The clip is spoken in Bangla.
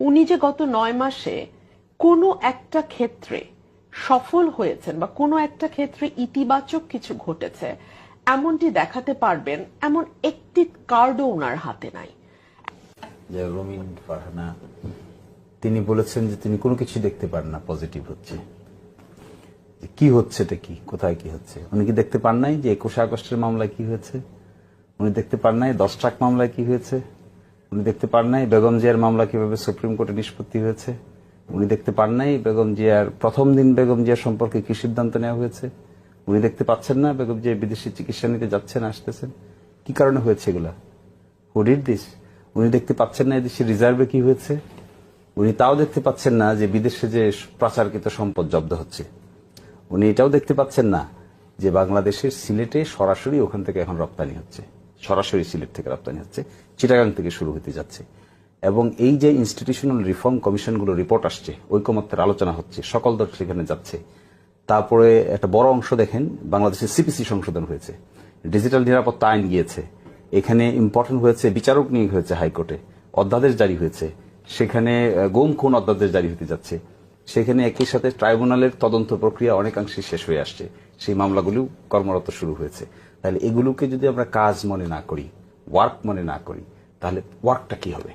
উনি যে গত 9 মাসে কোনো একটা ক্ষেত্রে সফল হয়েছেন বা কোনো একটা ক্ষেত্রে ইতিবাচক কিছু ঘটেছে এমনটি দেখাতে পারবেন এমন একটি কার্ডও ওনার হাতে নাই। রোমিন ফারহানা তিনি বলেছেন যে তিনি কোনো কিছু দেখতে পান না পজিটিভ হচ্ছে, কি হচ্ছে এটা, কি কোথায় কি হচ্ছে। উনি কি দেখতে পান নাই যে 21 আগস্টের মামলায় কি হয়েছে? উনি দেখতে পান নাই 10 ট্রাক মামলায় কি হয়েছে? উনি দেখতে পান নাই বেগম জিয়ার মামলা কিভাবে সুপ্রিম কোর্টে নিষ্পত্তি হয়েছে? উনি দেখতে পান নাই বেগম জিয়ার প্রথম দিন বেগম জিয়ার সম্পর্কে কি সিদ্ধান্ত নেওয়া হয়েছে? উনি দেখতে পাচ্ছেন না বেগম জিয়া বিদেশি চিকিৎসা নিতে যাচ্ছেন আসতেছেন? কি কারণে হয়েছে এগুলা? Who did this? উনি দেখতে পাচ্ছেন না এদেশের রিজার্ভে কি হয়েছে? উনি তাও দেখতে পাচ্ছেন না যে বিদেশে যে পাচারকৃত সম্পদ জব্দ হচ্ছে? উনি এটাও দেখতে পাচ্ছেন না যে বাংলাদেশের সিলেটে সরাসরি ওখান থেকে এখন রপ্তানি হচ্ছে, সরাসরি সিলেট থেকে রপ্তানি হচ্ছে, চিটাগাং থেকে শুরু হতে যাচ্ছে। এবং এই যে ইনস্টিটিউশনাল রিফর্ম কমিশনগুলো রিপোর্ট আসছে, ঐকমত্যের আলোচনা হচ্ছে, সকল দল সেখানে যাচ্ছে। তারপরে একটা বড় অংশ দেখেন বাংলাদেশের সিপিসি সংশোধন হয়েছে, ডিজিটাল নিরাপত্তা আইন গিয়েছে, এখানে ইম্পর্টেন্ট হয়েছে বিচারক নিয়োগ হয়েছে হাইকোর্টে, অধ্যাদেশ জারি হয়েছে, সেখানে গুম খুন অধ্যাদেশ জারি হতে যাচ্ছে, সেখানে একই সাথে ট্রাইব্যুনালের তদন্ত প্রক্রিয়া অনেকাংশে শেষ হয়ে আসছে, সেই মামলাগুলো কর্মরত শুরু হয়েছে। তাহলে এগুলোকে যদি আমরা কাজ মনে না করি, ওয়ার্ক মনে না করি, তাহলে ওয়ার্কটা কি হবে?